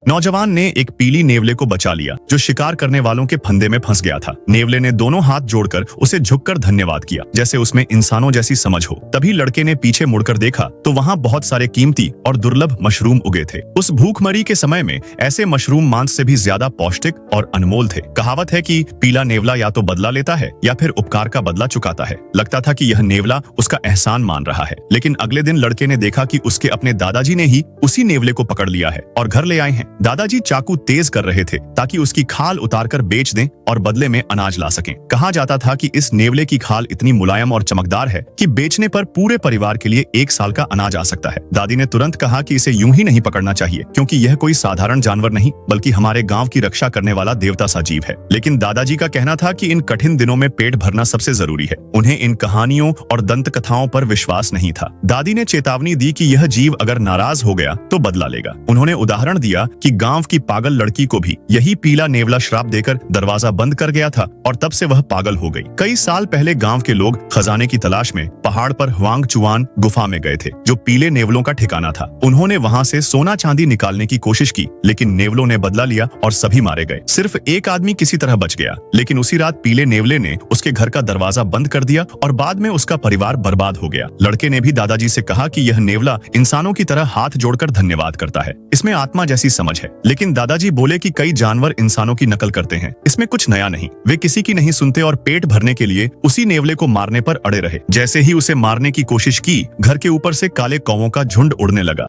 नौजवान ने एक पीली नेवले को बचा लिया जो शिकार करने वालों के फंदे में फंस गया था। नेवले ने दोनों हाथ जोड़कर उसे झुककर धन्यवाद किया, जैसे उसमें इंसानों जैसी समझ हो। तभी लड़के ने पीछे मुड़कर देखा तो वहाँ बहुत सारे कीमती और दुर्लभ मशरूम उगे थे। उस भूखमरी के समय में ऐसे मशरूम मांस से भी ज्यादा पौष्टिक और अनमोल थे। कहावत है कि पीला नेवला या तो बदला लेता है या फिर उपकार का बदला चुकाता है। लगता था कि यह नेवला उसका एहसान मान रहा है, लेकिन अगले दिन लड़के ने देखा कि उसके अपने दादाजी ने ही उसी नेवले को पकड़ लिया है और घर ले आए हैं। दादाजी चाकू तेज कर रहे थे ताकि उसकी खाल उतारकर बेच दें और बदले में अनाज ला सकें। कहा जाता था कि इस नेवले की खाल इतनी मुलायम और चमकदार है कि बेचने पर पूरे परिवार के लिए 1 साल का अनाज आ सकता है। दादी ने तुरंत कहा कि इसे यूं ही नहीं पकड़ना चाहिए, क्योंकि यह कोई साधारण जानवर नहीं बल्कि हमारे गांव की रक्षा करने वाला देवता सा जीव है। लेकिन दादाजी का कहना था कि इन कठिन दिनों में पेट भरना सबसे जरूरी है। उन्हें इन कहानियों और दंत कथाओं पर विश्वास नहीं था। दादी ने चेतावनी दी कि यह जीव अगर नाराज हो गया तो बदला लेगा। उन्होंने उदाहरण दिया कि गांव की पागल लड़की को भी यही पीला नेवला श्राप देकर दरवाजा बंद कर गया था और तब से वह पागल हो गई। कई साल पहले गांव के लोग खजाने की तलाश में पहाड़ पर हुआंग चुआन गुफा में गए थे, जो पीले नेवलों का ठिकाना था। उन्होंने वहां से सोना चांदी निकालने की कोशिश की, लेकिन नेवलों ने बदला लिया और सभी मारे गए। सिर्फ एक आदमी किसी तरह बच गया, लेकिन उसी रात पीले नेवले ने उसके घर का दरवाजा बंद कर दिया और बाद में उसका परिवार बर्बाद हो गया। लड़के ने भी दादाजी से कहा कि यह नेवला इंसानों की तरह हाथ जोड़कर धन्यवाद करता है, इसमें आत्मा जैसी समझ है। लेकिन दादाजी बोले कि कई जानवर इंसानों की नकल करते हैं, इसमें कुछ नया नहीं। वे किसी की नहीं सुनते और पेट भरने के लिए उसी नेवले को मारने पर अड़े रहे। जैसे ही उसे मारने की कोशिश की, घर के ऊपर से काले कौवों का झुंड उड़ने लगा।